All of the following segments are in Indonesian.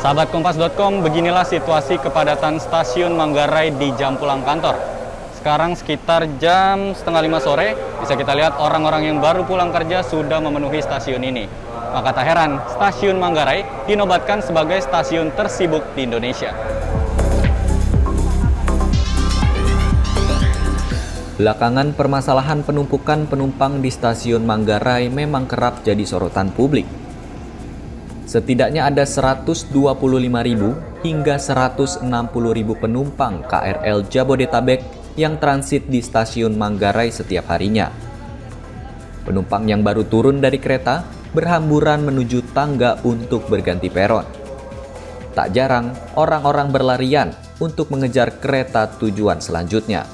Sahabat Kompas.com, beginilah situasi kepadatan stasiun Manggarai di jam pulang kantor. Sekarang sekitar jam setengah 5 sore, bisa kita lihat orang-orang yang baru pulang kerja sudah memenuhi stasiun ini. Maka tak heran, stasiun Manggarai dinobatkan sebagai stasiun tersibuk di Indonesia. Belakangan, permasalahan penumpukan penumpang di stasiun Manggarai memang kerap jadi sorotan publik. Setidaknya ada 125.000 hingga 160.000 penumpang KRL Jabodetabek yang transit di stasiun Manggarai setiap harinya. Penumpang yang baru turun dari kereta berhamburan menuju tangga untuk berganti peron. Tak jarang, orang-orang berlarian untuk mengejar kereta tujuan selanjutnya.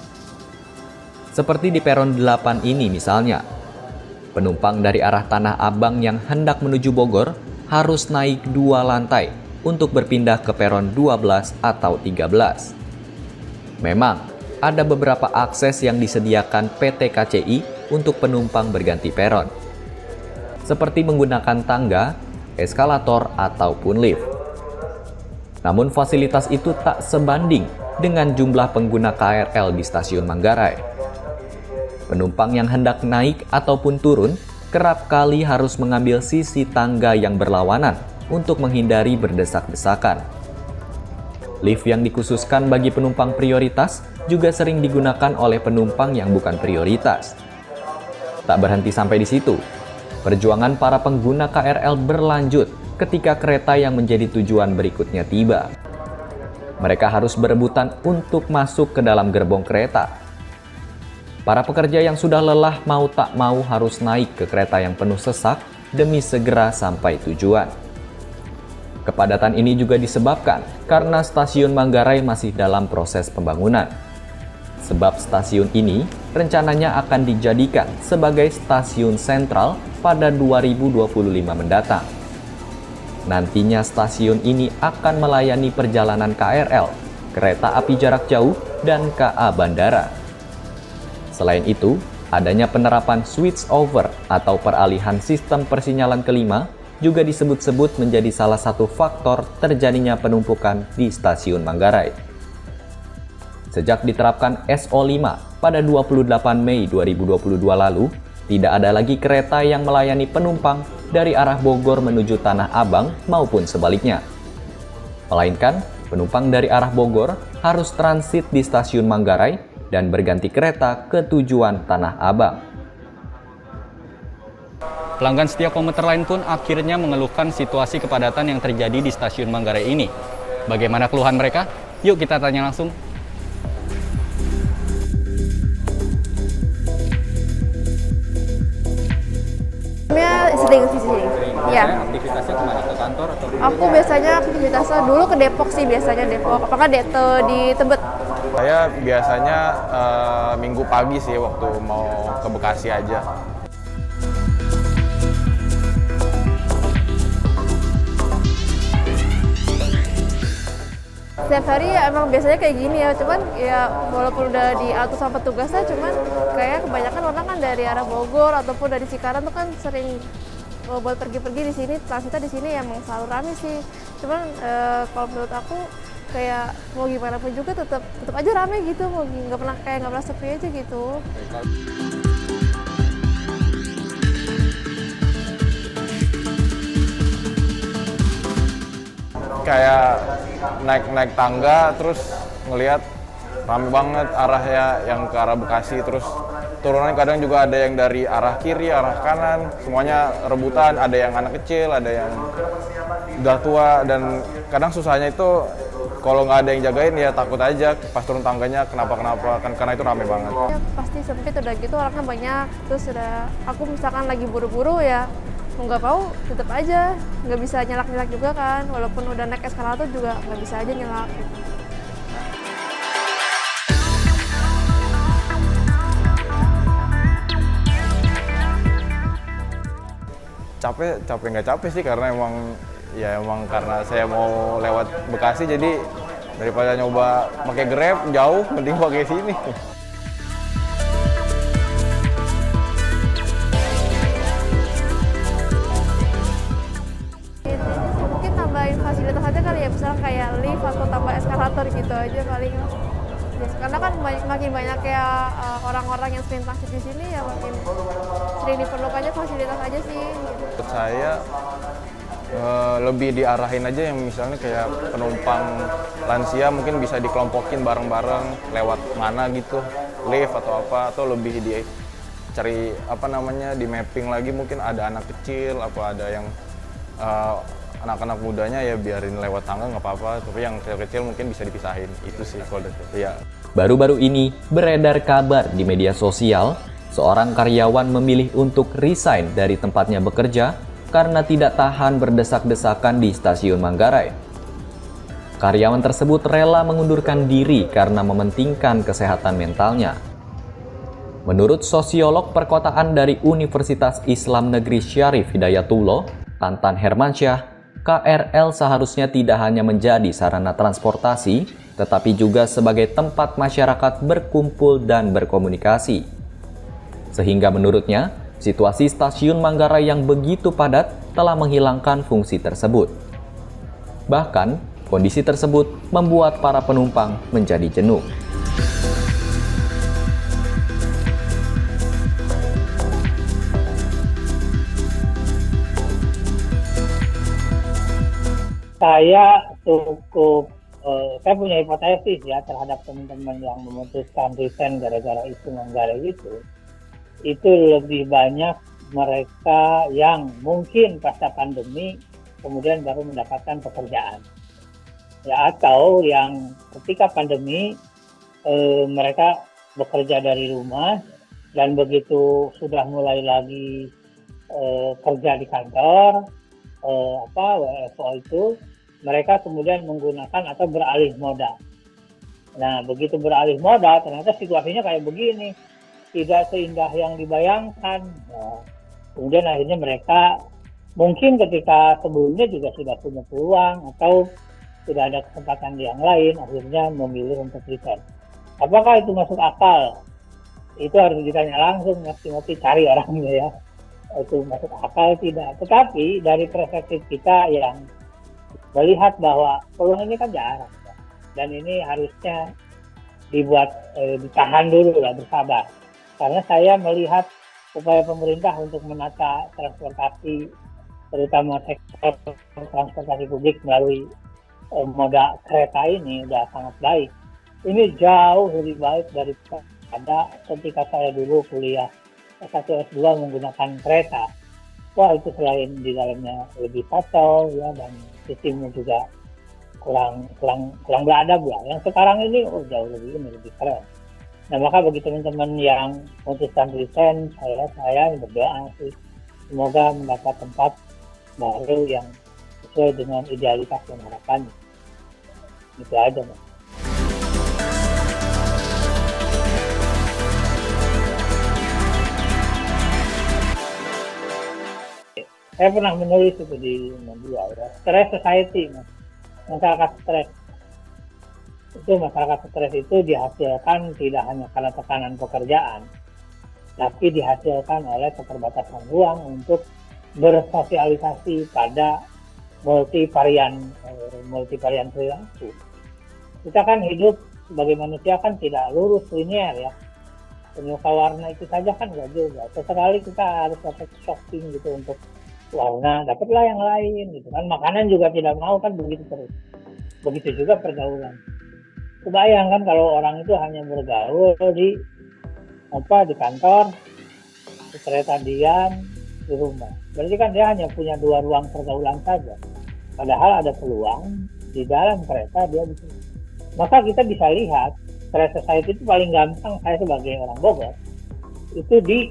Seperti di peron 8 ini misalnya, penumpang dari arah Tanah Abang yang hendak menuju Bogor harus naik 2 lantai untuk berpindah ke peron 12 atau 13. Memang, ada beberapa akses yang disediakan PT KCI untuk penumpang berganti peron, seperti menggunakan tangga, eskalator, ataupun lift. Namun fasilitas itu tak sebanding dengan jumlah pengguna KRL di stasiun Manggarai. Penumpang yang hendak naik ataupun turun kerap kali harus mengambil sisi tangga yang berlawanan untuk menghindari berdesak-desakan. Lift yang dikhususkan bagi penumpang prioritas juga sering digunakan oleh penumpang yang bukan prioritas. Tak berhenti sampai di situ, perjuangan para pengguna KRL berlanjut ketika kereta yang menjadi tujuan berikutnya tiba. Mereka harus berebutan untuk masuk ke dalam gerbong kereta. Para pekerja yang sudah lelah mau tak mau harus naik ke kereta yang penuh sesak demi segera sampai tujuan. Kepadatan ini juga disebabkan karena stasiun Manggarai masih dalam proses pembangunan. Sebab stasiun ini rencananya akan dijadikan sebagai stasiun sentral pada 2025 mendatang. Nantinya stasiun ini akan melayani perjalanan KRL, kereta api jarak jauh, dan KA Bandara. Selain itu, adanya penerapan switch over atau peralihan sistem persinyalan kelima juga disebut-sebut menjadi salah satu faktor terjadinya penumpukan di stasiun Manggarai. Sejak diterapkan SO5 pada 28 Mei 2022 lalu, tidak ada lagi kereta yang melayani penumpang dari arah Bogor menuju Tanah Abang maupun sebaliknya. Melainkan, penumpang dari arah Bogor harus transit di stasiun Manggarai dan berganti kereta ke tujuan Tanah Abang. Pelanggan setia komuter lain pun akhirnya mengeluhkan situasi kepadatan yang terjadi di stasiun Manggarai ini. Bagaimana keluhan mereka? Yuk kita tanya langsung. Sering. Ya. Aktivitasnya kemana? Ke kantor atau? Aku biasanya aktivitasnya dulu ke Depok sih, biasanya Depok. Apakah di Tebet? Saya biasanya minggu pagi sih waktu mau ke Bekasi aja. Setiap hari ya emang biasanya kayak gini ya, cuman ya walaupun udah diatur sama petugasnya, cuman kayak kebanyakan orang kan dari arah Bogor ataupun dari Cikarang tuh kan sering buat pergi-pergi di sini, transitnya di sini ya emang selalu rame sih. Cuman kalau menurut aku kayak mau gimana pun juga tetap aja rame gitu, mau nggak pernah sepi aja gitu. Kayak naik tangga terus ngelihat rame banget arahnya yang ke arah Bekasi, terus turunan kadang juga ada yang dari arah kiri, arah kanan, semuanya rebutan, ada yang anak kecil, ada yang udah tua, dan kadang susahnya itu kalau nggak ada yang jagain ya takut aja pas turun tangganya kenapa-kenapa kan, karena itu rame banget. Ya, pasti sempit udah gitu, orangnya banyak, terus udah aku misalkan lagi buru-buru ya mau nggak mau tetap aja nggak bisa nyelak juga kan, walaupun udah naik eskalator juga nggak bisa aja nyelak. Capek nggak capek sih, karena emang karena saya mau lewat Bekasi, jadi daripada nyoba pakai Grab jauh, mending pakai sini. Mungkin tambahin fasilitas aja kali ya, motor gitu aja paling. Yes, karena kan makin banyak ya orang-orang yang sering transit di sini ya makin sering diperlukannya fasilitas aja sih. Gitu. Menurut saya lebih diarahin aja yang misalnya kayak penumpang lansia mungkin bisa dikelompokin bareng-bareng lewat mana gitu, lift atau apa, atau lebih dicari di mapping lagi, mungkin ada anak kecil apa ada yang anak-anak mudanya ya biarin lewat tangga nggak apa-apa, tapi yang kecil-kecil mungkin bisa dipisahin. Itu sih kalau dari ya. Baru-baru ini beredar kabar di media sosial, seorang karyawan memilih untuk resign dari tempatnya bekerja karena tidak tahan berdesak-desakan di stasiun Manggarai. Karyawan tersebut rela mengundurkan diri karena mementingkan kesehatan mentalnya. Menurut sosiolog perkotaan dari Universitas Islam Negeri Syarif Hidayatullah, Tantan Hermansyah, KRL seharusnya tidak hanya menjadi sarana transportasi, tetapi juga sebagai tempat masyarakat berkumpul dan berkomunikasi. Sehingga menurutnya, situasi stasiun Manggarai yang begitu padat telah menghilangkan fungsi tersebut. Bahkan, kondisi tersebut membuat para penumpang menjadi jenuh. Saya punya hipotesis ya terhadap teman-teman yang memutuskan resign gara-gara isu Manggarai itu lebih banyak mereka yang mungkin pasca pandemi kemudian baru mendapatkan pekerjaan ya, atau yang ketika pandemi mereka bekerja dari rumah dan begitu sudah mulai lagi kerja di kantor WFO itu mereka kemudian menggunakan atau beralih modal. Nah begitu beralih modal ternyata situasinya kayak begini, tidak seindah yang dibayangkan. Nah, kemudian akhirnya mereka mungkin ketika sebelumnya juga sudah punya peluang atau tidak ada kesempatan yang lain, akhirnya memilih untuk resign. Apakah itu masuk akal? Itu harus ditanya langsung, mesti cari orangnya ya. Itu masuk akal tidak? Tetapi dari perspektif kita yang melihat bahwa peluang ini kan jarang ya. Dan ini harusnya ditahan dulu lah, bersabar. Karena saya melihat upaya pemerintah untuk menata transportasi, terutama sektor transportasi publik melalui moda kereta ini sudah sangat baik. Ini jauh lebih baik daripada ketika saya dulu kuliah S1 S2 menggunakan kereta. Wah itu selain di dalamnya lebih kacau ya, dan sistemnya juga kurang beradab lah. Yang sekarang ini jauh lebih keren. Nah maka bagi teman-teman yang memutuskan resign, saya berdoa sih semoga mendapat tempat baru yang sesuai dengan idealitas dan harapannya. Itu aja Mas. Saya pernah menulis itu di media ya. Stress society Mas. Masyarakat stres. Masyarakat stres itu dihasilkan tidak hanya karena tekanan pekerjaan, tapi dihasilkan oleh keterbatasan ruang untuk bersosialisasi pada multivarian perilaku. Kita kan hidup sebagai manusia kan tidak lurus linear ya. Penyuka warna itu saja kan nggak juga. Sesekali kita harus dapat shopping gitu untuk warna, dapatlah yang lain gitu kan. Makanan juga tidak mau kan begitu terus. Begitu juga pergaulan. Kebayangkan kalau orang itu hanya bergaul di kantor, di kereta diam, di rumah. Berarti kan dia hanya punya 2 ruang pergaulan saja. Padahal ada peluang di dalam kereta dia bisa. Maka kita bisa lihat stress society itu paling gampang, saya sebagai orang Bogor itu di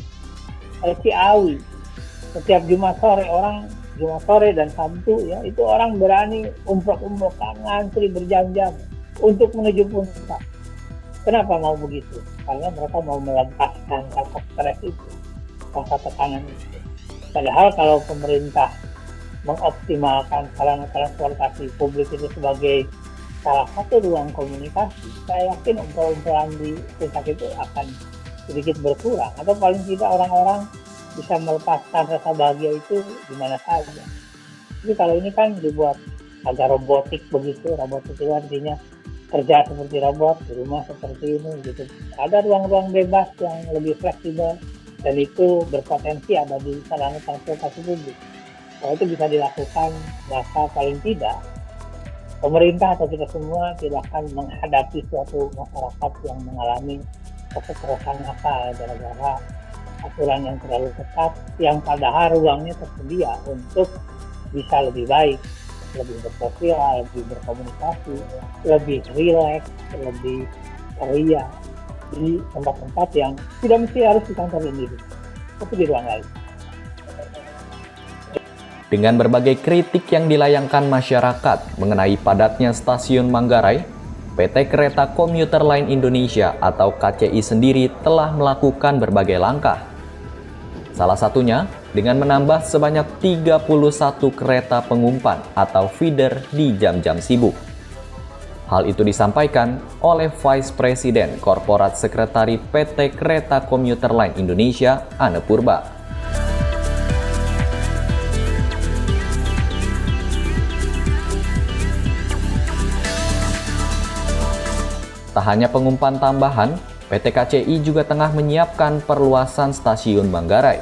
Ciawi. Setiap Jumat sore dan Sabtu ya itu orang berani umprok-umprokan ngantri berjam-jam untuk menuju puncak. Kenapa mau begitu? Karena mereka mau melepaskan rasa stres itu, rasa tekanan itu. Padahal kalau pemerintah mengoptimalkan sarana transportasi publik itu sebagai salah satu ruang komunikasi, saya yakin umroh-umrohan di puncak itu akan sedikit berkurang, atau paling tidak orang-orang bisa melepaskan rasa bahagia itu di mana saja. Jadi kalau ini kan dibuat agak robotik begitu, robotik itu artinya kerja seperti robot, di rumah seperti ini gitu. Ada ruang-ruang bebas yang lebih fleksibel dan itu berpotensi ada di sarana transportasi publik. Kalau itu bisa dilakukan, maka paling tidak pemerintah atau kita semua tidak akan menghadapi suatu masyarakat yang mengalami kekerasan akal gara-gara aturan yang terlalu ketat, yang padahal ruangnya tersedia untuk bisa lebih baik, lebih bersosial, lebih berkomunikasi, lebih rileks, lebih ceria di tempat-tempat yang tidak mesti harus di kantor ini, tapi di ruang lain. Dengan berbagai kritik yang dilayangkan masyarakat mengenai padatnya stasiun Manggarai, PT Kereta Komuter Line Indonesia atau KCI sendiri telah melakukan berbagai langkah. Salah satunya dengan menambah sebanyak 31 kereta pengumpan atau feeder di jam-jam sibuk. Hal itu disampaikan oleh Vice President Korporat Sekretari PT Kereta Komuter Line Indonesia, Anne Purba. Tak hanya pengumpan tambahan, PT KCI juga tengah menyiapkan perluasan stasiun Manggarai.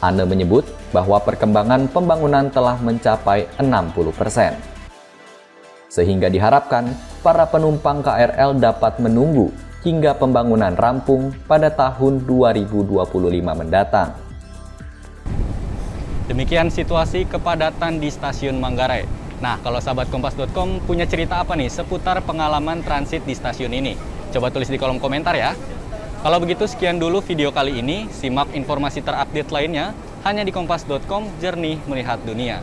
Anne menyebut bahwa perkembangan pembangunan telah mencapai 60%. Sehingga diharapkan para penumpang KRL dapat menunggu hingga pembangunan rampung pada tahun 2025 mendatang. Demikian situasi kepadatan di stasiun Manggarai. Nah, kalau sahabat Kompas.com punya cerita apa nih seputar pengalaman transit di stasiun ini? Coba tulis di kolom komentar ya. Kalau begitu sekian dulu video kali ini. Simak informasi terupdate lainnya hanya di Kompas.com, jernih melihat dunia.